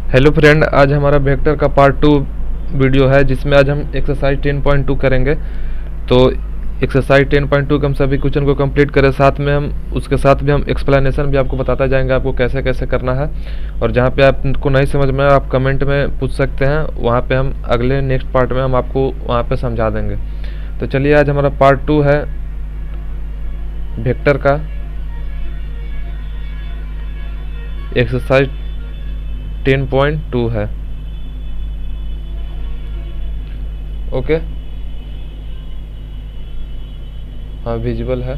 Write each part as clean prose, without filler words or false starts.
Hello friend, आज हमारा vector का पार्ट 2 वीडियो है जिसमें आज हम एक्सरसाइज 10.2 करेंगे। तो एक्सरसाइज 10.2 के हम सभी क्वेश्चन को कंप्लीट करें, साथ में हम उसके साथ भी हम एक्सप्लेनेशन भी आपको बताते जाएंगे आपको कैसे कैसे करना है। और जहाँ पे आपको नहीं समझ में आप कमेंट में पूछ सकते हैं, वहाँ पे हम अगले नेक्स्ट पार्ट में हम आपको वहाँ पे समझा देंगे। तो चलिए, आज हमारा पार्ट 2 है वेक्टर का, एक्सरसाइज 10.2 है। ओके, हाँ विजिबल है।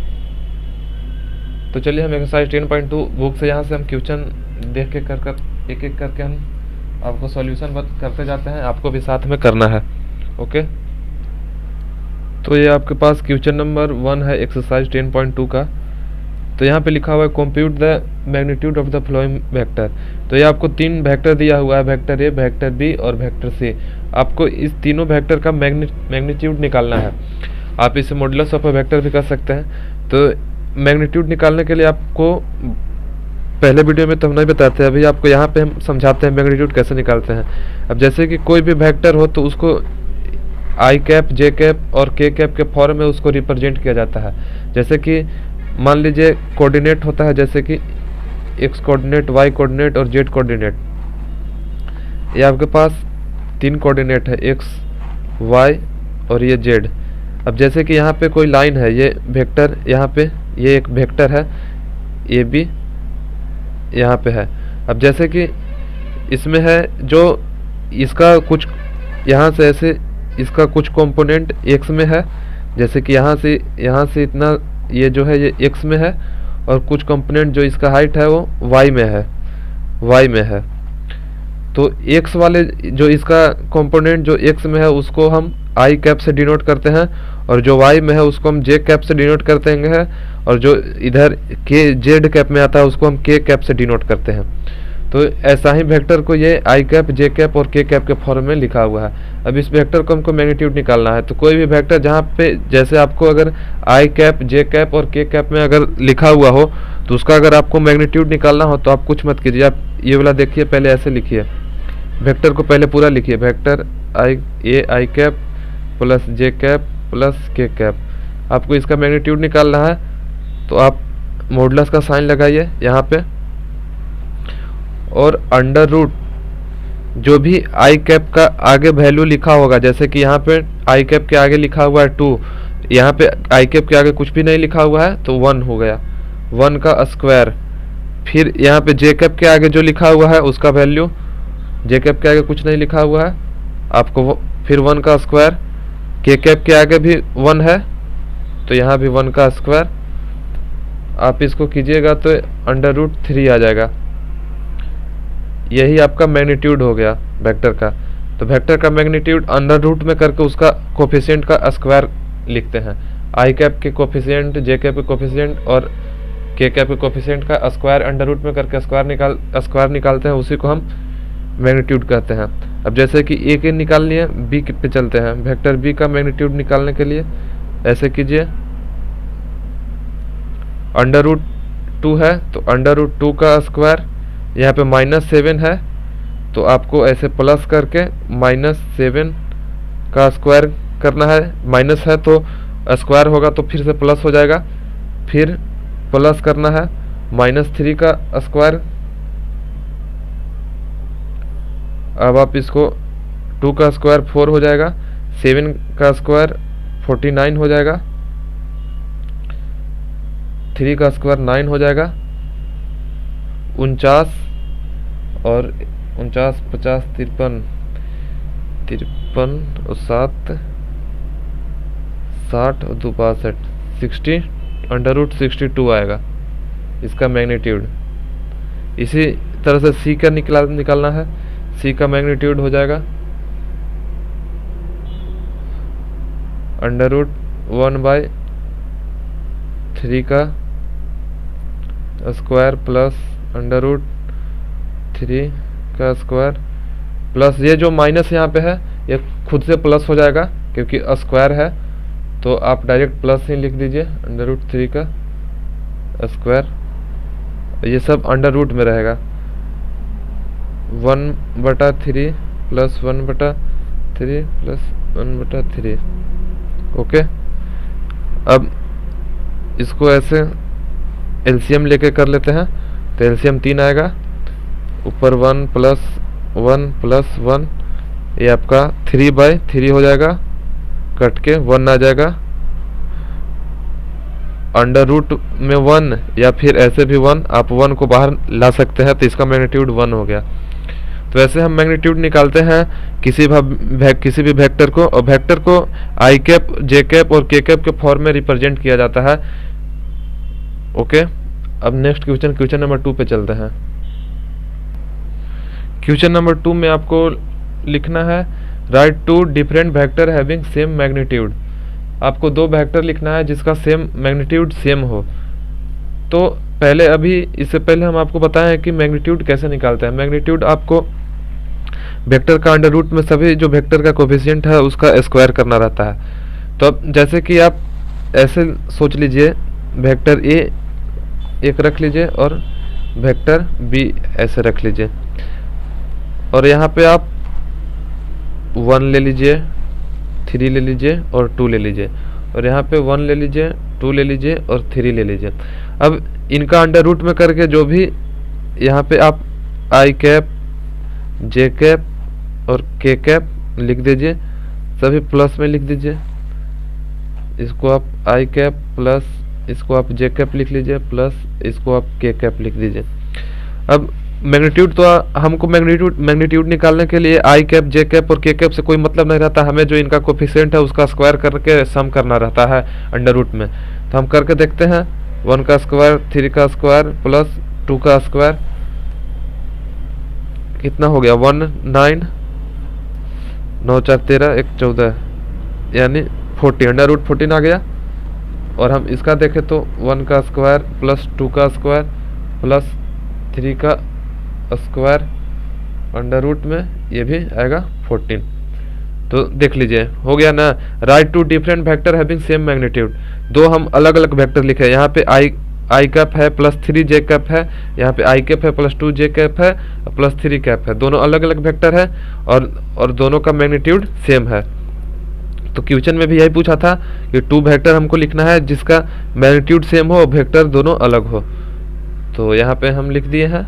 तो चलिए हम एक्सरसाइज 10.2 बुक से यहाँ से हम क्वेश्चन देख के कर एक एक करके हम आपको सॉल्यूशन करते जाते हैं, आपको भी साथ में करना है। ओके, तो ये आपके पास क्वेश्चन नंबर 1 है एक्सरसाइज 10.2 का। तो यहाँ पे लिखा हुआ है compute the magnitude of the flowing vector. तो ये आपको 3 वेक्टर दिया हुआ है, वेक्टर ए, वेक्टर बी और वेक्टर सी। आपको इस तीनों वेक्टर का मैग्नीट्यूड निकालना है। आप इसे मॉडुलस ऑफ अ वेक्टर भी कर सकते हैं। तो मैग्नीट्यूड निकालने के लिए आपको पहले वीडियो में तो हम नहीं बताते, अभी आपको यहाँ पे हम समझाते हैं मैग्नीट्यूड कैसे निकालते हैं। अब जैसे कि कोई भी वेक्टर हो तो उसको आई कैप, जे कैप और के कैप के फॉर्म में उसको रिप्रेजेंट किया जाता है। जैसे कि मान लीजिए कोऑर्डिनेट होता है, जैसे कि एक्स कोऑर्डिनेट, वाई कोऑर्डिनेट और जेड कोऑर्डिनेट। ये आपके पास 3 कोऑर्डिनेट है, एक्स, वाई और ये जेड। अब जैसे कि यहाँ पे कोई लाइन है, ये वेक्टर, यहाँ पे ये एक वेक्टर है ए बी, यहाँ पे है। अब जैसे कि इसमें है जो इसका कुछ यहाँ से ऐसे इसका कुछ कंपोनेंट एक्स में है, जैसे कि यहाँ से इतना ये जो है ये एक्स में है, और कुछ कंपोनेंट जो इसका हाइट है वो वाई में है। तो एक्स वाले जो इसका कंपोनेंट जो एक्स में है उसको हम आई कैप से डिनोट करते हैं, और जो वाई में है उसको हम जे कैप से डिनोट करते हैं, और जो इधर के जेड कैप में आता है उसको हम के कैप से डिनोट करते हैं। तो ऐसा ही वेक्टर को ये आई कैप, जे कैप और के कैप के फॉर्म में लिखा हुआ है। अब इस वेक्टर को हमको मैग्नीट्यूड निकालना है। तो कोई भी वेक्टर जहाँ पे जैसे आपको अगर आई कैप, जे कैप और के कैप में अगर लिखा हुआ हो तो उसका अगर आपको मैग्नीट्यूड निकालना हो तो आप कुछ मत कीजिए, आप ये वाला देखिए, पहले ऐसे लिखिए, वेक्टर को पहले पूरा लिखिए, वेक्टर आई कैप प्लस जे कैप प्लस के कैप। आपको इसका मैग्नीट्यूड निकालना है तो आप मॉडुलस का साइन लगाइए यहाँ पे, और अंडर रूट जो भी आई कैप का आगे वैल्यू लिखा होगा, जैसे कि यहाँ पे आई कैप के आगे लिखा हुआ है 2, यहाँ पे आई कैप के आगे कुछ भी नहीं लिखा हुआ है तो 1 हो गया, 1 का स्क्वायर। फिर यहाँ पे जे कैप के आगे जो लिखा हुआ है उसका वैल्यू, जे कैप के आगे कुछ नहीं लिखा हुआ है, आपको फिर 1 का स्क्वायर। के कैप के आगे भी 1 है तो यहाँ भी 1 का स्क्वायर। आप इसको कीजिएगा तो अंडर रूट 3 आ जाएगा। यही आपका मैग्नीट्यूड हो गया वेक्टर का। तो वेक्टर का मैग्नीट्यूड अंडर रूट में करके उसका कोफिशिएंट का स्क्वायर लिखते हैं। आई कैप के कोफिशिएंट, जे कैप के कोफिशिएंट और के कैप के कोफिशिएंट का स्क्वायर अंडर रूट में करके स्क्वायर निकालते हैं, उसी को हम मैग्नीट्यूड कहते हैं। अब जैसे कि ए के निकाल लिए, बी पे चलते हैं। वेक्टर बी का मैग्नीट्यूड निकालने के लिए ऐसे कीजिए, अंडर रूट 2 है तो अंडर रूट 2 का स्क्वायर, यहाँ पे -7 है तो आपको ऐसे प्लस करके -7 का स्क्वायर करना है। माइनस है तो स्क्वायर होगा तो फिर से प्लस हो जाएगा, फिर प्लस करना है -3 का स्क्वायर। अब आप इसको 2 का स्क्वायर 4 हो जाएगा, 7 का स्क्वायर 49 हो जाएगा, 3 का स्क्वायर 9 हो जाएगा, 49 और 49, 50, 53 और 7, 60 और 2 62, 60 अंडर रूट 62 आएगा इसका मैग्नीट्यूड। इसी तरह से सी का निकालना है। सी का मैग्नीट्यूड हो जाएगा अंडर रूट 1/3 का स्क्वायर प्लस अंडर रूट 3 का स्क्वायर, प्लस ये जो माइनस यहाँ पे है ये खुद से प्लस हो जाएगा क्योंकि स्क्वायर है, तो आप डायरेक्ट प्लस ही लिख दीजिए, अंडर रूट 3 का स्क्वायर। ये सब अंडर रूट में रहेगा, 1/3 प्लस 1/3 प्लस 1/3। ओके, अब इसको ऐसे एलसीएम लेके कर लेते हैं, तो एलसीएम 3 आएगा, ऊपर 1 प्लस 1 प्लस 1, ये आपका 3/3 हो जाएगा, कट के 1 आ जाएगा, अंडर रूट में 1 या फिर ऐसे भी 1, आप 1 को बाहर ला सकते हैं, तो इसका मैग्नीट्यूड 1 हो गया। तो ऐसे हम मैग्नीट्यूड निकालते हैं किसी भी वेक्टर को, और वेक्टर को आई कैप, जे कैप और के कैप के फॉर्म में रिप्रेजेंट किया जाता है। ओके, अब नेक्स्ट क्वेश्चन नंबर 2 पे चलते हैं। क्वेश्चन नंबर 2 में आपको लिखना है right 2 different vector having same magnitude. आपको 2 वेक्टर लिखना है जिसका सेम मैग्नीट्यूड सेम हो। तो पहले इससे पहले हम आपको बताएं कि मैग्नीट्यूड कैसे निकालते हैं। मैग्नीट्यूड आपको वेक्टर का अंडर रूट में सभी जो वेक्टर का कोफिशिएंट है उसका स्क्वायर करना रहता है। तो अब जैसे कि आप ऐसे सोच लीजिए, वेक्टर ए एक रख लीजिए और वेक्टर बी ऐसे रख लीजिए, और यहाँ पे आप 1 ले लीजिए, 3 ले लीजिए और 2 ले लीजिए, और यहाँ पे 1 ले लीजिए, 2 ले लीजिए और 3 ले लीजिए। अब इनका अंडर रूट में करके जो भी यहाँ पे आप आई कैप, जे कैप और के कैप लिख दीजिए, सभी प्लस में लिख दीजिए। इसको आप आई कैप प्लस इसको आप जे कैप लिख लीजिए, प्लस इसको आप के कैप लिख दीजिए। अब मैग्नीट्यूड तो हमको मैग्नीट्यूड निकालने के लिए आई कैप, जे कैप और के कैप से कोई मतलब नहीं रहता, हमें जो इनका कोफिशिएंट है उसका स्क्वायर करके सम करना रहता है अंडर रूट में। तो हम करके देखते हैं, 1 का स्क्वायर, 3 का स्क्वायर प्लस 2 का स्क्वायर कितना हो गया, 19, 9 4 13, 1 14, यानी 40, अंडर रूट 14 आ गया। और हम इसका देखें तो 1 का स्क्वायर प्लस 2 का स्क्वायर प्लस 3 का स्क्वायर अंडर रूट में ये भी आएगा 14। तो देख लीजिए हो गया ना। Right 2 different vector having same magnitude. 2 हम अलग अलग वेक्टर लिखे, यहाँ पे आई कैप है प्लस 3 जे कैप है, यहाँ पे आई कैप है प्लस 2 जे कैप है प्लस 3 कैप है, दोनों अलग अलग वेक्टर है और दोनों का मैग्नीट्यूड सेम है। तो क्वेश्चन में भी यही पूछा था कि 2 वेक्टर हमको लिखना है जिसका मैग्नीट्यूड सेम हो, वेक्टर दोनों अलग हो। तो यहाँ पे हम लिख दिए हैं।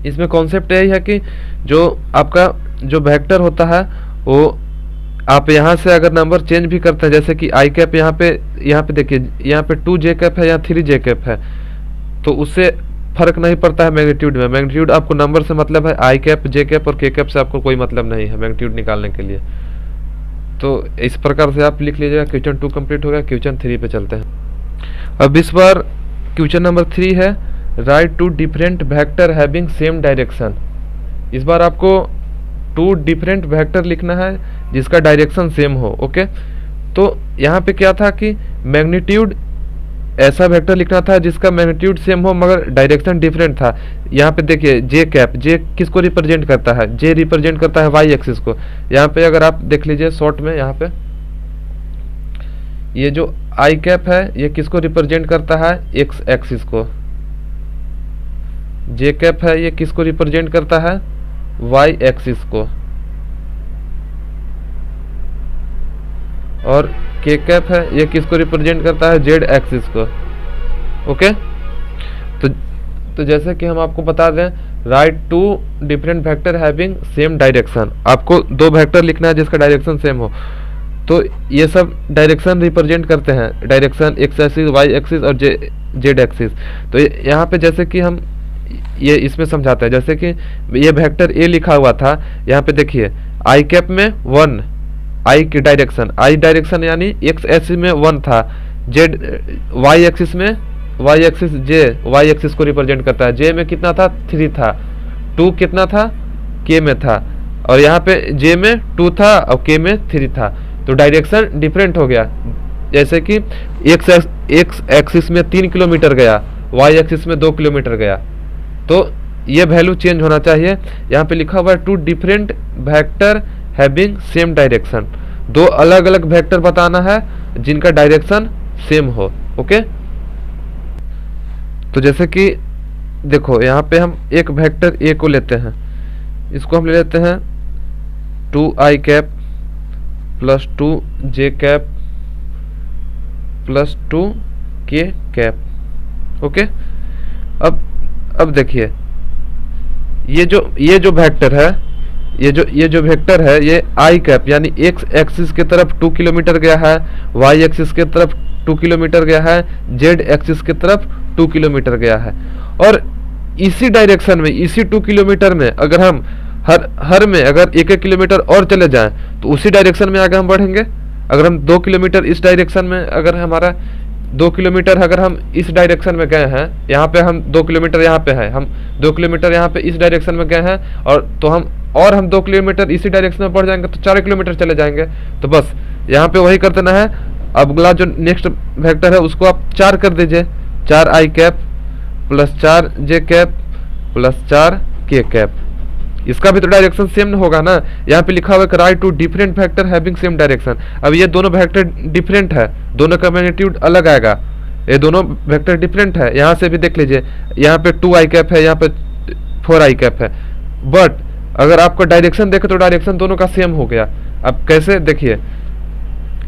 इसमें कॉन्सेप्ट यही है कि जो आपका जो वेक्टर होता है वो आप यहाँ से अगर नंबर चेंज भी करते हैं, जैसे कि आई कैप यहाँ पे देखिए, यहाँ पे 2 जे कैप है या 3 जे कैप है, तो उससे फर्क नहीं पड़ता है मैग्नीट्यूड में। मैग्नीट्यूड आपको नंबर से मतलब है, आई कैप, जे कैप और के कैप से आपको कोई मतलब नहीं है मैग्नीट्यूड निकालने के लिए। तो इस प्रकार से आप लिख लीजिएगा। क्वेश्चन 2 कंप्लीट हो गया। क्वेश्चन 3 पे चलते हैं। अब इस बार क्वेश्चन नंबर 3 है right 2 different vector having same direction. इस बार आपको 2 डिफरेंट वेक्टर लिखना है जिसका डायरेक्शन सेम हो। ओके, तो यहाँ पे क्या था कि मैग्नीट्यूड ऐसा वेक्टर लिखना था जिसका मैग्नीट्यूड सेम हो मगर डायरेक्शन डिफरेंट था। यहाँ पे देखिए जे कैप, जे किसको रिप्रेजेंट करता है, जे रिप्रेजेंट करता है वाई एक्सिस को। यहाँ पे अगर आप देख लीजिए शॉर्ट में, यहाँ पे ये जो आई कैप है ये किसको रिप्रेजेंट करता है, एक्स एक्सिस को। जे कैप है ये किसको रिप्रेजेंट करता है, वाई एक्सिस को। और के कैप है ये किसको रिप्रेजेंट करता है, जेड एक्सिस को। ओके, तो जैसे कि हम आपको बता दें right 2 different vector having same direction. आपको 2 वेक्टर लिखना है जिसका डायरेक्शन सेम हो। तो ये सब डायरेक्शन रिप्रेजेंट करते हैं, direction X axis, Y axis और जेड एक्सिस। तो यहाँ पे जैसे कि हम ये इसमें समझाते हैं, जैसे कि ये वेक्टर ए लिखा हुआ था, यहाँ पे देखिए आई कैप में 1, आई की डायरेक्शन, आई डायरेक्शन यानी एक्स एक्सिस में 1 था, जेड वाई एक्सिस में, वाई एक्सिस जे वाई एक्सिस को रिप्रेजेंट करता है। जे में कितना था, 3 था, 2 कितना था, के में था, और यहाँ पे जे में 2 था और के में 3 था। तो डायरेक्शन डिफरेंट हो गया। जैसे कि एक्स एक्सिस में 3 किलोमीटर गया, वाई एक्सिस में 2 किलोमीटर गया, तो ये वैल्यू चेंज होना चाहिए। यहाँ पे लिखा हुआ है 2 different vector having same direction. 2 अलग अलग वेक्टर बताना है जिनका डायरेक्शन सेम हो। ओके, तो जैसे कि देखो यहाँ पे हम एक वेक्टर ए को लेते हैं, इसको हम ले लेते हैं 2i cap plus 2j cap plus 2k cap. Okay, अब देखिए ये जो वेक्टर है, ये जो वेक्टर है ये आई कैप यानी एक्स एक्सिस की तरफ 2 किलोमीटर गया है, वाई एक्सिस की तरफ 2 किलोमीटर गया है, जेड एक्सिस की तरफ 2 किलोमीटर गया है। और इसी डायरेक्शन में, इसी 2 किलोमीटर में अगर हम हर में अगर 1-1 किलोमीटर और चले जाएं तो उसी डायरेक्शन में आगे हम बढ़ेंगे। अगर हम 2 किलोमीटर इस डायरेक्शन में, अगर हमारा 2 किलोमीटर अगर हम इस डायरेक्शन में गए हैं, यहाँ पे हम 2 किलोमीटर यहाँ पे है, हम 2 किलोमीटर यहाँ पे इस डायरेक्शन में गए हैं, और तो हम 2 किलोमीटर इसी डायरेक्शन में बढ़ जाएंगे तो 4 किलोमीटर चले जाएंगे। तो बस यहाँ पे वही कर देना है। अब अगला जो नेक्स्ट वेक्टर है उसको आप 4 कर दीजिए, 4i cap plus 4j cap plus 4k cap. इसका भी तो डायरेक्शन सेम होगा ना। यहाँ पे लिखा हुआ है write two different vector having same direction. अब ये दोनों वेक्टर डिफरेंट है, दोनों का मैग्नीट्यूड अलग आएगा, ये दोनों वेक्टर डिफरेंट है। यहाँ से भी देख लीजिए, यहाँ पे 2i कैप है, यहाँ पे 4i कैप है, बट अगर आपको डायरेक्शन देखे तो डायरेक्शन दोनों का सेम हो गया। अब कैसे, देखिए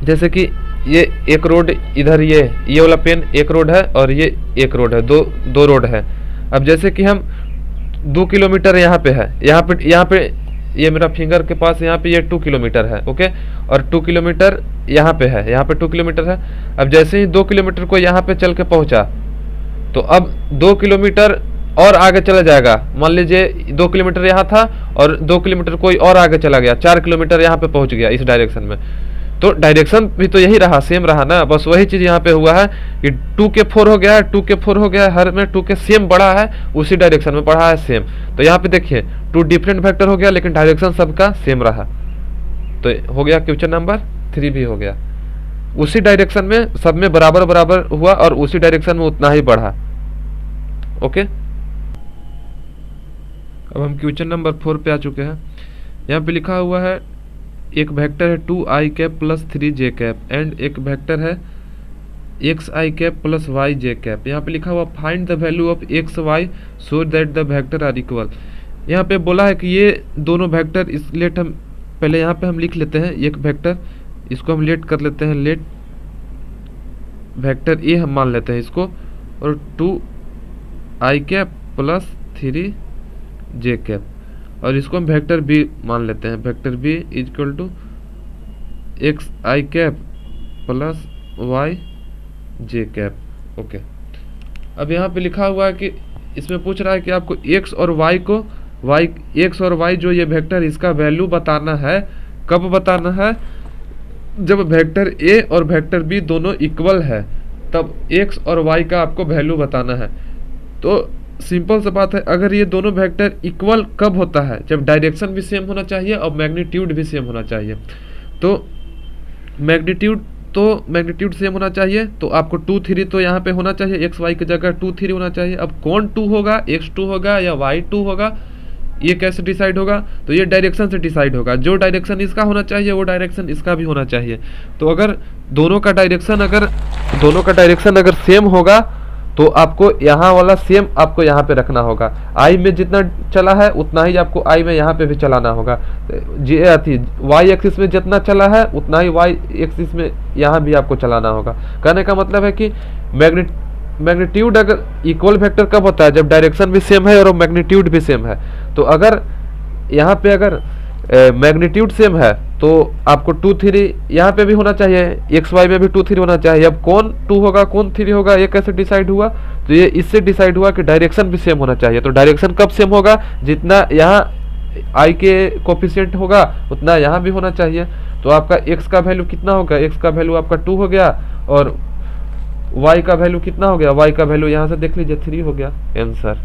जैसे कि ये एक रोड इधर, ये वाला पेन एक रोड है और ये एक रोड है, दो रोड है। अब जैसे कि हम 2 किलोमीटर यहाँ पे है, यहाँ पे ये मेरा फिंगर के पास यहाँ पे ये 2 किलोमीटर है, ओके, और 2 किलोमीटर यहाँ पे है, यहाँ पे 2 किलोमीटर है। अब जैसे ही 2 किलोमीटर को यहाँ पे चल के पहुँचा तो अब 2 किलोमीटर और आगे चला जाएगा। मान लीजिए 2 किलोमीटर यहाँ था और 2 किलोमीटर कोई और आगे चला गया, 4 किलोमीटर यहाँ पे पहुँच गया इस डायरेक्शन में। तो डायरेक्शन भी तो यही रहा, सेम रहा ना, बस वही चीज यहाँ पे हुआ है कि 2 के 4 हो गया है, 2 के 4 हो गया है, हर में 2 के सेम बढ़ा है, उसी डायरेक्शन में बढ़ा है सेम। तो यहाँ पे देखिए 2 डिफरेंट वेक्टर हो गया लेकिन डायरेक्शन सबका सेम रहा। तो हो गया क्वेश्चन नंबर 3 भी हो गया, उसी डायरेक्शन में सब में बराबर बराबर हुआ और उसी डायरेक्शन में उतना ही बढ़ा। ओके, अब हम क्वेश्चन नंबर 4 पे आ चुके हैं। यहाँ पे लिखा हुआ है एक वेक्टर है 2i cap plus 3j cap and एक वेक्टर है xi cap plus yj cap. यहाँ पे लिखा हुआ find the value of x y so that the vector are equal. यहाँ पे बोला है कि ये दोनों वेक्टर, इस लेट हम पहले यहाँ पे हम लिख लेते हैं एक वेक्टर, इसको हम लेट कर लेते हैं, लेट वेक्टर ए हम मान लेते हैं इसको, और 2i cap plus 3j cap, और इसको हम वेक्टर बी मान लेते हैं, vector B is equal to xi cap plus yj cap. Okay, अब यहाँ पे लिखा हुआ है कि इसमें पूछ रहा है कि आपको x और y को x और y जो ये वेक्टर इसका वैल्यू बताना है। कब बताना है? जब वेक्टर a और वेक्टर b दोनों इक्वल है तब x और y का आपको वैल्यू बताना है। तो सिंपल सा बात है, अगर ये दोनों वेक्टर इक्वल कब होता है? जब डायरेक्शन भी सेम होना चाहिए और मैग्नीट्यूड भी सेम होना चाहिए। तो मैग्नीट्यूड सेम होना चाहिए, तो आपको 2 3 तो यहाँ पे होना चाहिए, एक्स वाई की जगह 2 3 होना चाहिए। अब कौन 2 होगा, x2 होगा या y2 होगा, ये कैसे डिसाइड होगा? तो ये डायरेक्शन से डिसाइड होगा। जो डायरेक्शन इसका होना चाहिए वो डायरेक्शन इसका भी होना चाहिए। तो अगर दोनों का डायरेक्शन अगर सेम होगा तो आपको यहाँ वाला सेम आपको यहाँ पे रखना होगा। आई में जितना चला है उतना ही आपको आई में यहाँ पे भी चलाना होगा। वाई एक्सिस में जितना चला है उतना ही वाई एक्सिस में यहाँ भी आपको चलाना होगा। कहने का मतलब है कि मैग्नीट्यूड अगर इक्वल वेक्टर कब होता है? जब डायरेक्शन भी सेम है और मैग्नीट्यूड भी सेम है। तो अगर यहाँ पे अगर मैग्नीट्यूड सेम है तो आपको 2 3 यहाँ पे भी होना चाहिए, एक्स वाई में भी 2 3 होना चाहिए। अब कौन 2 होगा कौन 3 होगा, ये कैसे डिसाइड हुआ? तो ये इससे डिसाइड हुआ कि डायरेक्शन भी सेम होना चाहिए। तो डायरेक्शन कब सेम होगा? जितना यहाँ आई के कोफिशिएंट होगा उतना यहाँ भी होना चाहिए। तो आपका एक्स का वैल्यू कितना होगा? एक्स का वैल्यू आपका 2 हो गया, और वाई का वैल्यू कितना हो गया? वाई का वैल्यू यहाँ से देख लीजिए 3 हो गया आंसर।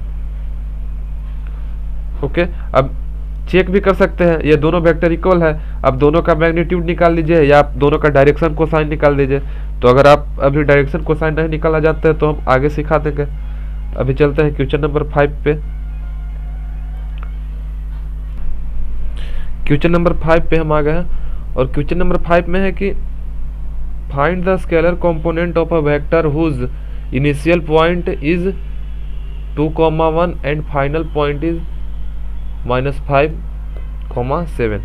ओके, अब चेक भी कर सकते हैं, ये दोनों वेक्टर इक्वल है। अब दोनों का मैग्नीट्यूड निकाल लीजिए या आप दोनों का डायरेक्शन कोसाइन निकाल लीजिए। तो अगर आप अभी डायरेक्शन कोसाइन नहीं निकालना जानते हैं तो हम आगे सिखा देंगे। अभी चलते हैं क्वेश्चन नंबर 5 पे। क्वेश्चन नंबर 5 पे हम आ गए हैं, और क्वेश्चन नंबर 5 में है कि find the scalar component of a vector whose initial point is 2,1 and final point is -5,7।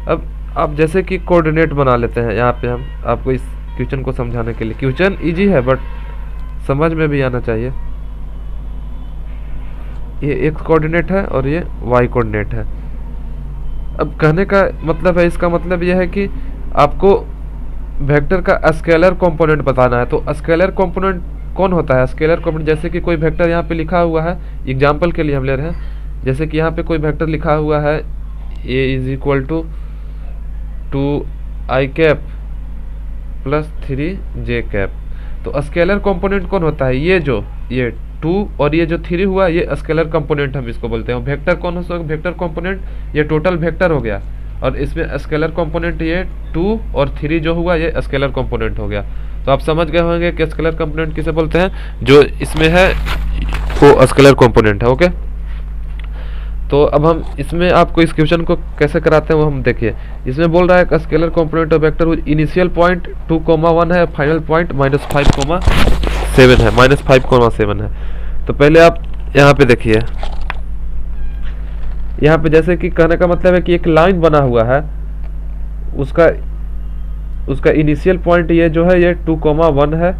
अब आप जैसे कि कोऑर्डिनेट बना लेते हैं यहाँ पे हम आपको इस क्वेश्चन को समझाने के लिए। क्वेश्चन इजी है बट समझ में भी आना चाहिए। ये x कोऑर्डिनेट है और ये y कोऑर्डिनेट है। अब कहने का मतलब है, इसका मतलब यह है कि आपको वेक्टर का स्केलर कंपोनेंट बताना है। तो स्केलर कंपोनेंट कौन होता है? स्केलर कंपोनेंट जैसे कि कोई वेक्टर यहाँ पे लिखा हुआ है, एग्जांपल के लिए हम ले रहे हैं, जैसे कि यहाँ पे कोई वेक्टर लिखा हुआ है a = 2i cap plus 3j cap. तो स्केलर कंपोनेंट कौन होता है? ये 2 और ये जो 3 हुआ ये स्केलर कंपोनेंट हम इसको बोलते हैं। वेक्टर कौन हो सकता है? वेक्टर कंपोनेंट ये टोटल वेक्टर हो गया और इसमें स्केलर कंपोनेंट ये 2 और 3 जो हुआ ये स्केलर कंपोनेंट हो गया। तो आप समझ गए होंगे कि स्केलर कंपोनेंट किसे बोलते हैं, जो इसमें है वो स्केलर कंपोनेंट है। ओके, तो अब हम इसमें आपको इस क्वेश्चन को कैसे कराते हैं वो हम देखिए। इसमें बोल रहा है scalar component of vector initial point 2,1 है, फाइनल पॉइंट -5,7 है, -5,7 है। तो पहले आप यहाँ पे देखिए, यहाँ पे जैसे कि कहने का मतलब है कि एक लाइन बना हुआ है, उसका इनिशियल पॉइंट ये जो है ये 2,1 है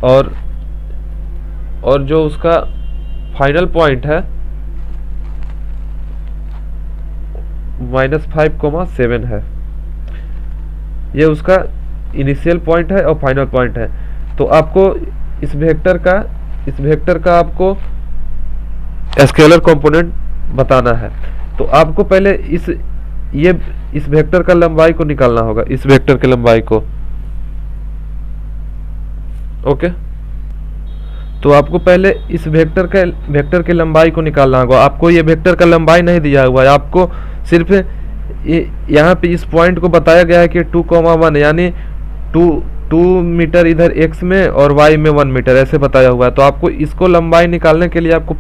और जो उसका फाइनल पॉइंट है -5,7 है। ये उसका इनिशियल पॉइंट है और फाइनल पॉइंट है। तो आपको इस वेक्टर का आपको स्केलर कंपोनेंट बताना है। तो आपको पहले इस वेक्टर का लंबाई को निकालना होगा, इस वेक्टर की लंबाई को। ओके, तो आपको पहले इस वेक्टर की लंबाई को निकालना होगा। आपको ये वेक्टर का लंबाई नहीं दिया हुआ है, आपको सिर्फ यहाँ पे इस पॉइंट को बताया गया है कि 2,1 यानी 2 मीटर इधर x में और y में 1 मीटर ऐसे बताया हुआ है। तो आपको इसको लंबाई निकालने के लिए आपको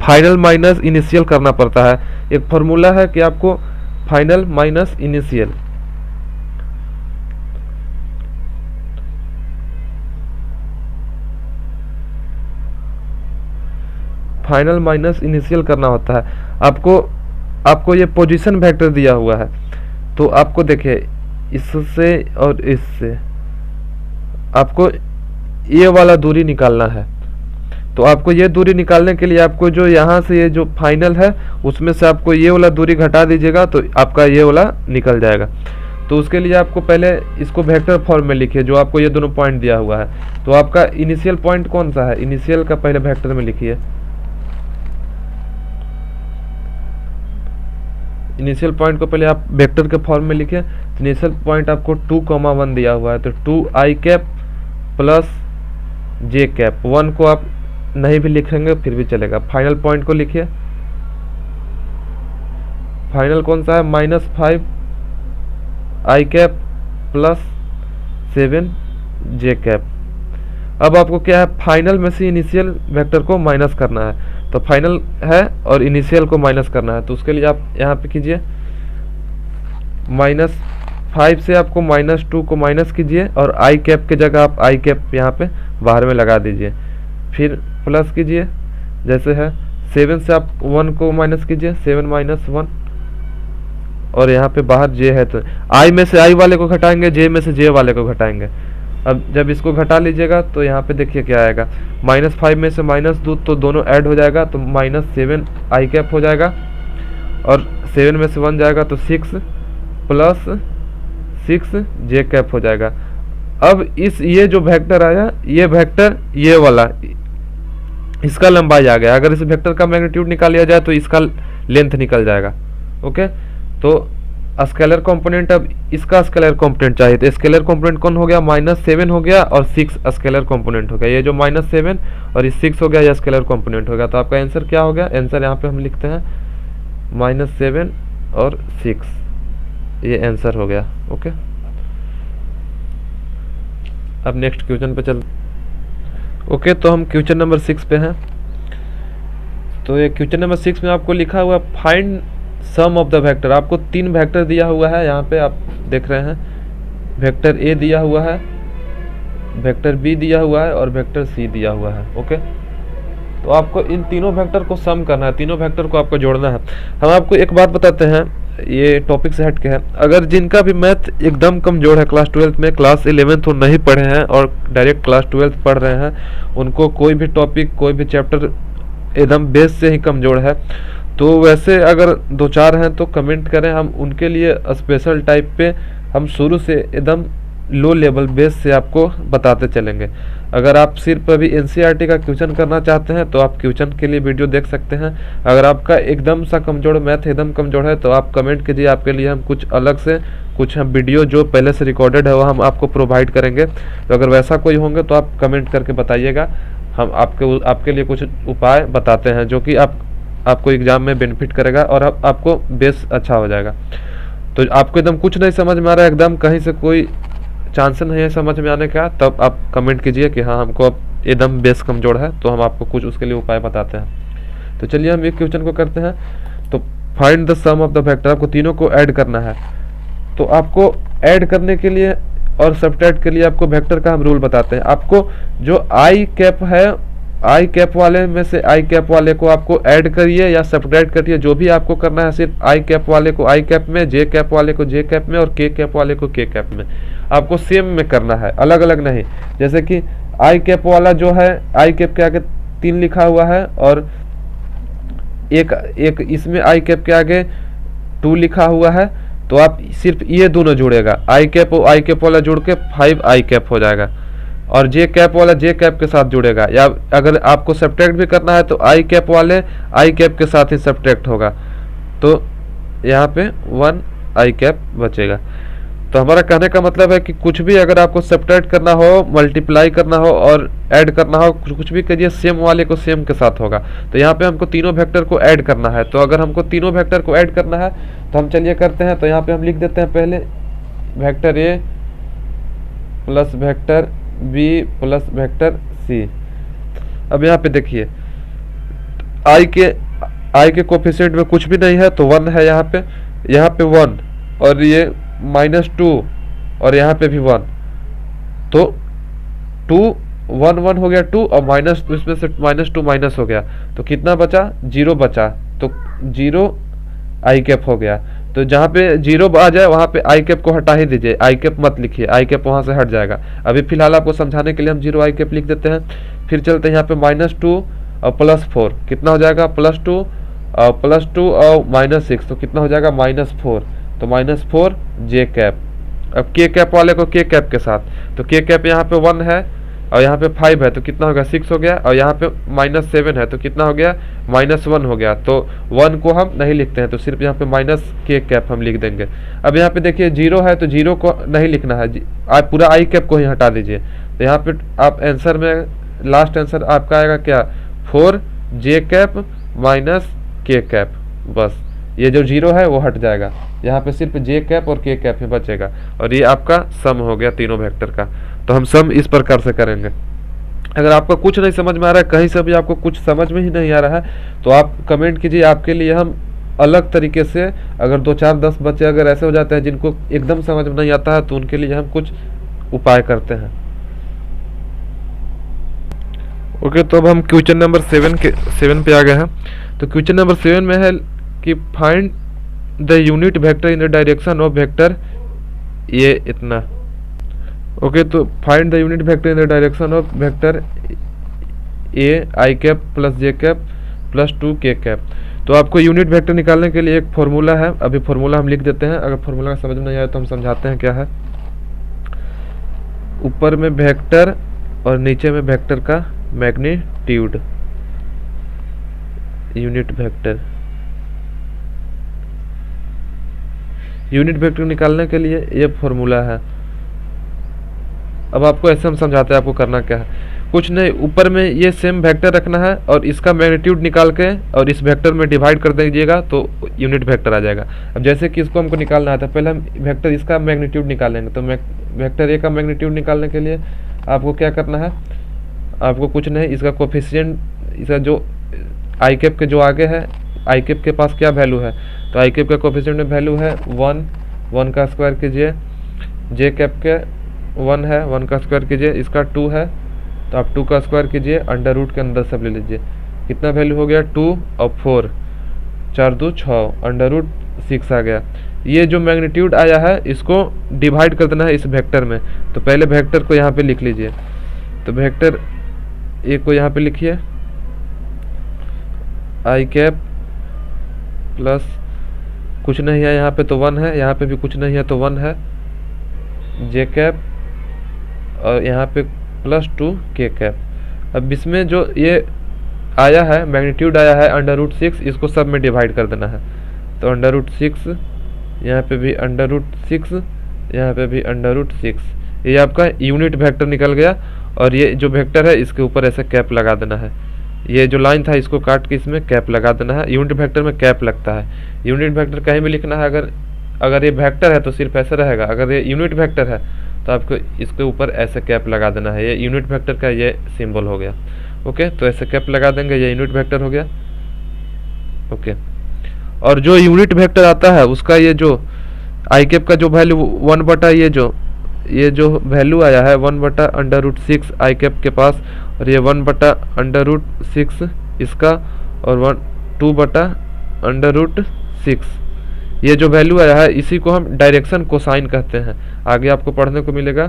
फाइनल माइनस इनिशियल करना पड़ता है। एक फॉर्मूला है कि आपको final minus initial, final minus initial करना होता है। आपको ये पोजीशन वेक्टर दिया हुआ है। तो आपको देखिए इससे और इससे आपको ये वाला दूरी निकालना है। तो आपको ये दूरी निकालने के लिए आपको जो यहाँ से ये जो फाइनल है उसमें से आपको ये वाला दूरी घटा दीजिएगा तो आपका ये वाला निकल जाएगा। तो उसके लिए आपको पहले इसको वेक्टर फॉर्म में लिखिए, जो आपको ये दोनों पॉइंट दिया हुआ है। तो आपका इनिशियल पॉइंट कौन सा है? इनिशियल का पहले वेक्टर में लिखिए। इनिशियल पॉइंट को पहले आप वेक्टर के फॉर्म में लिखिए। इनिशियल पॉइंट आपको 2,1 दिया हुआ है, तो 2i cap plus j cap. 1 को आप नहीं भी लिखेंगे फिर भी चलेगा। फाइनल पॉइंट को लिखिए। फाइनल कौन सा है? -5i cap plus 7j cap. अब आपको क्या है? फाइनल में से इनिशियल वेक्टर को माइनस करना है। तो फाइनल है और इनिशियल को माइनस करना है। तो उसके लिए आप यहाँ पे कीजिए, -5 से आपको -2 को माइनस कीजिए और i कैप की जगह आप i कैप यहाँ पे बाहर में लगा दीजिए। फिर प्लस कीजिए, जैसे है 7 से आप 1 को माइनस कीजिए, 7 - 1 और यहाँ पे बाहर j है तो i में से i वाले को घटाएंगे, j में से j वाले को घटाएंगे। अब जब इसको घटा लीजिएगा तो यहाँ पे देखिए क्या आएगा, -5 में से -2 तो दोनों ऐड हो जाएगा तो -7 i कैप हो जाएगा और 7 में से 1 जाएगा तो 6 प्लस 6 j कैप हो जाएगा। अब ये जो वेक्टर आया, ये वेक्टर ये वाला इसका लंबाई आ गया। अगर इस वेक्टर का मैग्नीट्यूड निकाल लिया जाए तो इसका लेंथ निकल जाएगा। ओके, तो स्केलर कंपोनेंट, अब इसका स्केलर कंपोनेंट चाहिए तो स्केलर कंपोनेंट कौन हो गया? -7 हो गया और 6 स्केलर कंपोनेंट हो गया। ये जो -7 और ये 6 हो गया ये स्केलर कंपोनेंट हो गया। तो आपका आंसर क्या हो गया? आंसर यहाँ पे हम लिखते हैं -7 और 6, ये आंसर हो गया। ओके, अब नेक्स्ट क्वेश्चन पे चल। ओके, तो हम क्वेश्चन नंबर 6 पे हैं। तो ये क्वेश्चन नंबर 6 में आपको लिखा हुआ find sum of the vector. आपको 3 वेक्टर दिया हुआ है, यहाँ पे आप देख रहे हैं। वेक्टर ए दिया हुआ है, वेक्टर बी दिया हुआ है और वेक्टर सी दिया हुआ है। ओके, तो आपको इन तीनों वेक्टर को सम करना है, तीनों वेक्टर को आपको जोड़ना है। हम आपको एक बात बताते हैं, ये टॉपिक से हट के है, अगर जिनका भी मैथ एकदम कमजोर है, क्लास 12th में, क्लास 11th वो नहीं पढ़े हैं और डायरेक्ट क्लास 12th पढ़ रहे हैं, उनको कोई भी टॉपिक कोई भी चैप्टर एकदम बेस से ही कमजोर है, तो वैसे अगर दो चार हैं तो कमेंट करें, हम उनके लिए स्पेशल टाइप पे हम शुरू से एकदम लो लेवल बेस से आपको बताते चलेंगे। अगर आप सिर्फ अभी एनसीईआरटी का क्वेश्चन करना चाहते हैं तो आप क्वेश्चन के लिए वीडियो देख सकते हैं। अगर आपका एकदम सा कमजोर, मैथ एकदम कमजोर है, तो आप कमेंट कीजिए, आपके लिए हम कुछ अलग से कुछ हम वीडियो जो पहले से रिकॉर्डेड है वो हम आपको प्रोवाइड करेंगे। तो अगर वैसा कोई होंगे तो आप कमेंट करके बताइएगा, हम आपके लिए कुछ उपाय बताते हैं जो कि आपको एग्जाम में बेनिफिट करेगा और आपको बेस अच्छा हो जाएगा। तो आपको एकदम कुछ नहीं समझ में आ रहा है, एकदम कहीं से कोई चांस नहीं है समझ में आने का, तब आप कमेंट कीजिए कि हाँ हमको अब एकदम बेस कमजोर है, तो हम आपको कुछ उसके लिए उपाय बताते हैं। तो चलिए हम एक क्वेश्चन को करते हैं। तो find the sum of the vector, आपको तीनों को ऐड करना है। तो आपको ऐड करने के लिए और सब्ट्रैक्ट के लिए आपको वेक्टर का हम रूल बताते हैं। आपको जो आई कैप है, आई कैप वाले में से आई कैप वाले को आपको ऐड करिए या सब्ट्रैक्ट करिए, जो भी आपको करना है, सिर्फ आई कैप वाले को आई कैप में, जे कैप वाले को जे कैप में और के कैप वाले को के कैप में आपको सेम में करना है, अलग अलग नहीं। जैसे कि आई कैप वाला जो है, आई कैप के आगे 3 लिखा हुआ है और एक इसमें आई कैप के आगे 2 लिखा हुआ है, तो आप सिर्फ ये दोनों जुड़ेगा, आई कैप और आई कैप वाला जुड़ के 5 आई कैप हो जाएगा, और जे कैप वाला जे कैप के साथ जुड़ेगा। या अगर आपको सब्ट्रैक्ट भी करना है तो आई कैप वाले आई कैप के साथ ही सब्ट्रैक्ट होगा, तो यहाँ पे 1 आई कैप बचेगा। तो हमारा कहने का मतलब है कि कुछ भी अगर आपको सब्ट्रैक्ट करना हो, मल्टीप्लाई करना हो और ऐड करना हो, कुछ भी करिए, सेम वाले को सेम के साथ होगा। तो यहाँ पे हमको तीनों वेक्टर को ऐड करना है। तो अगर हमको तीनों वेक्टर को ऐड करना है तो हम चलिए करते हैं। तो यहाँ पे हम लिख देते हैं पहले vector A plus vector B plus vector C. अब यहाँ पे देखिए आई के कोफिशिएंट में कुछ भी नहीं है तो 1 है, यहाँ पे 1 और ये -2 और यहाँ पे भी 1, तो 2 1 1 हो गया 2 और माइनस, इसमें से -2 माइनस हो गया तो कितना बचा, 0 बचा, तो 0 आई कैप हो गया। तो जहाँ पे 0 आ जाए वहाँ पे आई कैप को हटा ही दीजिए, आई कैप मत लिखिए, आई कैप वहाँ से हट जाएगा। अभी फिलहाल आपको समझाने के लिए हम 0 आई कैप लिख देते हैं। फिर चलते हैं यहाँ पे -2 और +4 कितना हो जाएगा, +2 और -6 तो कितना हो जाएगा, -4, तो -4 जे कैप। अब के कैप वाले को के कैप के साथ, तो के कैप यहाँ पे 1 है और यहाँ पे 5 है तो कितना हो गया, 6 हो गया, और यहाँ पे -7 है तो कितना हो गया, -1 हो गया। तो 1 को हम नहीं लिखते हैं, तो सिर्फ यहाँ पे माइनस के कैप हम लिख देंगे। अब यहाँ पे देखिए 0 है तो 0 को नहीं लिखना है, आप पूरा आई कैप को ही हटा दीजिए। तो यहाँ पे आप आंसर में लास्ट आंसर आपका आएगा क्या, 4 जे कैप माइनस के कैप, बस ये जो 0 है वो हट जाएगा, यहाँ पे सिर्फ जे कैप और के कैप ही बचेगा, और ये आपका सम हो गया तीनों वेक्टर का। तो हम सम इस प्रकार से करेंगे। अगर आपको कुछ नहीं समझ में आ रहा है, कहीं से भी आपको कुछ समझ में ही नहीं आ रहा है, तो आप कमेंट कीजिए, आपके लिए हम अलग तरीके से, अगर 2 4 10 बच्चे अगर ऐसे हो जाते हैं जिनको एकदम समझ में नहीं आता है, तो उनके लिए हम कुछ उपाय करते हैं। ओके, तो अब हम क्वेश्चन नंबर 7 पे आ गए हैं। तो क्वेश्चन नंबर 7 में है कि find the unit vector in the direction of vector ये इतना। ओके, तो find the unit vector in the direction of vector A I cap plus J cap plus 2 के कैप। तो आपको यूनिट वेक्टर निकालने के लिए एक फॉर्मूला है, अभी फॉर्मूला हम लिख देते हैं। अगर फॉर्मूला समझ में नहीं आया तो हम समझाते हैं क्या है। ऊपर में वेक्टर और नीचे में वेक्टर का magnitude, unit vector. Unit vector निकालने के लिए ये फॉर्मूला है। अब आपको ऐसे हम समझाते हैं आपको करना क्या है, कुछ नहीं, ऊपर में ये सेम वेक्टर रखना है और इसका मैग्नीट्यूड निकाल के और इस वेक्टर में डिवाइड कर दीजिएगा तो यूनिट वेक्टर आ जाएगा। अब जैसे कि इसको हमको निकालना था, पहले हम वेक्टर इसका मैग्नीट्यूड निकालेंगे। तो वेक्टर ए का मैग्नीट्यूड निकालने के लिए आपको क्या करना है, आपको कुछ नहीं, इसका कोफिशिएंट, इसका जो आई कैप के जो आगे है, आई कैप के पास क्या वैल्यू है, तो आई कैप का कोफिशिएंट में वैल्यू है 1 का स्क्वायर कीजिए, जे कैप के 1 है, 1 का स्क्वायर कीजिए, इसका 2 है तो आप 2 का स्क्वायर कीजिए, अंडर रूट के अंदर सब ले लीजिए, कितना वैल्यू हो गया 2 और 4, 4 2 6, √6 आ गया। ये जो मैग्नीट्यूड आया है इसको डिवाइड कर देना है इस वेक्टर में। तो पहले वेक्टर को यहाँ पे लिख लीजिए। तो वेक्टर ए को यहाँ पे लिखिए, आई कैप प्लस कुछ नहीं है यहाँ पे तो 1 है, यहाँ पे भी कुछ नहीं है तो 1 है, जे कैप और यहाँ पे +2 के कैप। अब इसमें जो ये आया है मैग्नीट्यूड आया है √6, इसको सब में डिवाइड कर देना है। तो √6, यहाँ पे भी √6, यहाँ पे भी √6, ये आपका यूनिट वेक्टर निकल गया। और ये जो वेक्टर है इसके ऊपर ऐसे कैप लगा देना है। ये जो लाइन था इसको काट के इसमें कैप लगा देना है। यूनिट वेक्टर में कैप लगता है। यूनिट वेक्टर कहीं भी लिखना है, अगर ये वेक्टर है तो सिर्फ ऐसे रहेगा, अगर ये यूनिट वेक्टर है तो आपको इसके ऊपर ऐसे कैप लगा देना है। ये यूनिट वेक्टर का ये सिंबल हो गया। ओके, तो ऐसे कैप लगा देंगे, ये यूनिट वेक्टर हो गया। ओके, और जो यूनिट वेक्टर आता है उसका ये जो आई कैप का जो वैल्यू 1 बटा ये जो वैल्यू आया है 1 बटा √6 आई कैप के पास, और ये 1 बटा √6 इसका, और 2 बटा √6, ये जो वैल्यू आया है इसी को हम डायरेक्शन कोसाइन कहते हैं। आगे आपको पढ़ने को मिलेगा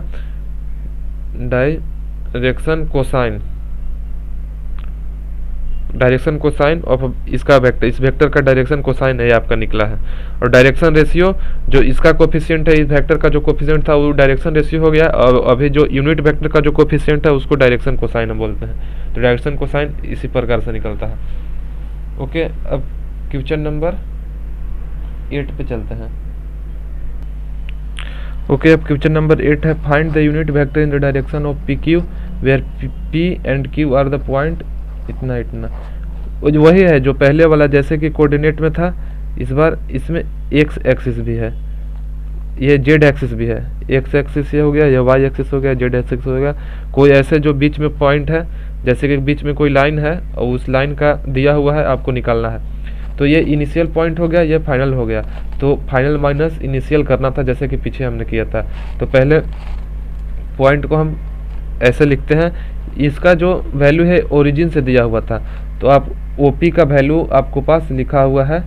डायरेक्शन कोसाइन ऑफ इसका वेक्टर, इस वेक्टर का डायरेक्शन कोसाइन है, आपका निकला है। और डायरेक्शन रेशियो जो इसका कोफिशिएंट है, इस वेक्टर का जो कोफिशिएंट था वो डायरेक्शन रेशियो हो गया, और अभी जो यूनिट वेक्टर का जो कोफिशिएंट है उसको डायरेक्शन कोसाइन हम बोलते हैं। तो डायरेक्शन कोसाइन इसी प्रकार से निकलता है। ओके, अब क्वेश्चन नंबर 8 पे चलते हैं। ओके, अब क्वेश्चन नंबर 8 है, find the unit vector in the direction of PQ where P and Q are the point इतना। वही है जो पहले वाला, जैसे कि कोऑर्डिनेट में था, इस बार इसमें x एक्सिस भी है, ये z एक्सिस भी है। x एक्सिस ये हो गया, ये y एक्सिस हो गया, z एक्सिस हो गया। कोई ऐसे जो बीच में पॉइंट है, जैसे कि बीच में कोई लाइन है और उस लाइन का दिया हुआ है, आपको निकालना है। तो ये इनिशियल पॉइंट हो गया, ये फाइनल हो गया। तो फाइनल माइनस इनिशियल करना था, जैसे कि पीछे हमने किया था। तो पहले पॉइंट को हम ऐसे लिखते हैं, इसका जो वैल्यू है ओरिजिन से दिया हुआ था, तो आप OP का वैल्यू आपको पास लिखा हुआ है,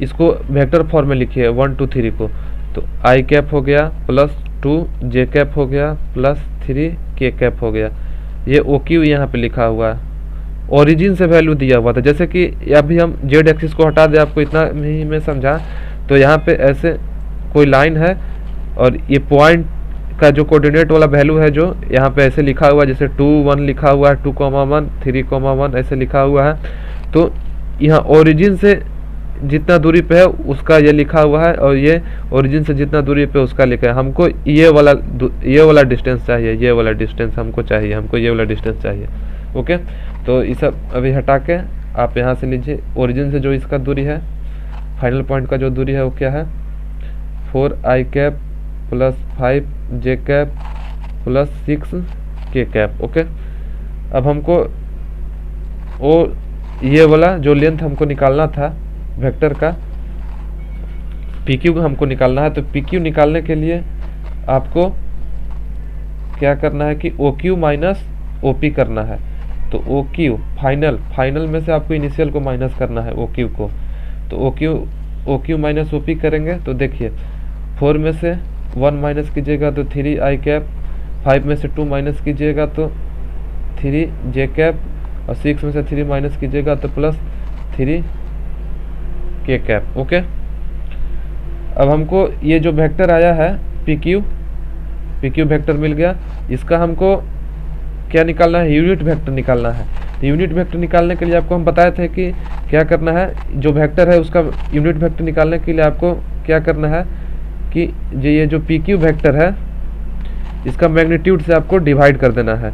इसको वेक्टर फॉर्म में लिखिए 1 2 3 को। तो आई कैप हो गया +2 जे कैप हो गया +3 के कैप हो गया। ये OQ यहाँ पे लिखा हुआ है, ओरिजिन से वैल्यू दिया हुआ था। जैसे कि अभी हम जेड एक्सिस को हटा दे, आपको इतना ही मैं समझा। तो यहाँ पे ऐसे कोई लाइन है और ये पॉइंट का जो कोऑर्डिनेट वाला वैल्यू है जो यहाँ पे ऐसे लिखा हुआ है, जैसे 2 1 लिखा हुआ है, 2,1 3,1 ऐसे लिखा हुआ है। तो यहाँ ओरिजिन से जितना दूरी पे है उसका ये लिखा हुआ है, और ये ओरिजिन से जितना दूरी पे उसका लिखा है। हमको ये वाला डिस्टेंस चाहिए, ये वाला डिस्टेंस हमको चाहिए, हमको ये वाला डिस्टेंस चाहिए। ओके, तो ये सब अभी हटा के आप यहाँ से लीजिए, ओरिजिन से जो इसका दूरी है, फाइनल पॉइंट का जो दूरी है वो क्या है 4 आई कैप +5 जे कैप +6 के कैप। ओके, अब हमको वो ये वाला जो लेंथ हमको निकालना था वेक्टर का, PQ को हमको निकालना है। तो PQ निकालने के लिए आपको क्या करना है कि OQ माइनस OP करना है। तो OQ फाइनल में से आपको इनिशियल को माइनस करना है OQ को। तो OQ माइनस OP करेंगे तो देखिए 4 में से 1 माइनस कीजिएगा तो 3 आई कैप, 5 में से 2 माइनस कीजिएगा तो 3 जे कैप, और 6 में से 3 माइनस कीजिएगा तो +3 के कैप। ओके, अब हमको ये जो वेक्टर आया है PQ वेक्टर मिल गया। इसका हमको क्या निकालना है, यूनिट वेक्टर निकालना है। तो यूनिट वेक्टर निकालने के लिए आपको हम बताए थे कि क्या करना है, जो वेक्टर है उसका यूनिट वेक्टर निकालने के लिए आपको क्या करना है कि ये जो PQ वेक्टर है इसका मैग्नीट्यूड से आपको डिवाइड कर देना है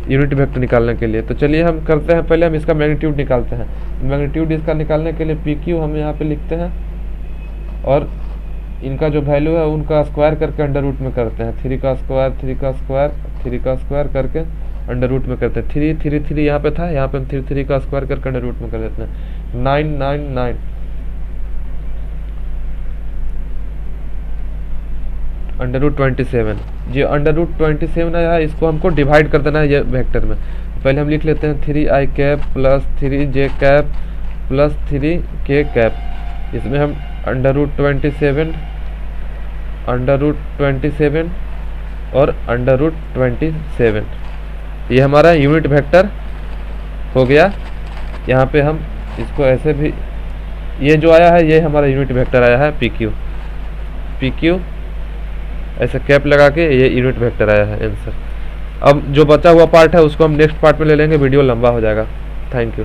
यूनिट वेक्टर निकालने के लिए। तो चलिए हम करते हैं, पहले हम इसका मैग्नीट्यूड निकालते हैं। मैग्नीट्यूड इसका निकालने के लिए PQ हम यहाँ पे लिखते हैं, और इनका जो वैल्यू है उनका स्क्वायर करके अंडर रूट में करते हैं। 3 का स्क्वायर 3 का स्क्वायर 3 का स्क्वायर करके अंडर रूट में करते हैं। 3 3 3 यहाँ पे था, यहाँ पे हम 3 का स्क्वायर करके अंडर रूट में कर देते हैं। 9 9 9 अंडर रूट 27। जो अंडर रूट 27 आया है इसको हमको डिवाइड कर देना है ये वेक्टर में। पहले हम लिख लेते हैं 3i cap plus 3j cap plus 3k cap. इसमें हम √27 और √27, ये हमारा यूनिट वेक्टर हो गया। यहाँ पे हम इसको ऐसे भी, ये जो आया है ये हमारा यूनिट वेक्टर आया है PQ, ऐसे कैप लगा के ये यूनिट वेक्टर आया है आंसर। अब जो बचा हुआ पार्ट है उसको हम नेक्स्ट पार्ट में ले लेंगे, वीडियो लंबा हो जाएगा। Thank you.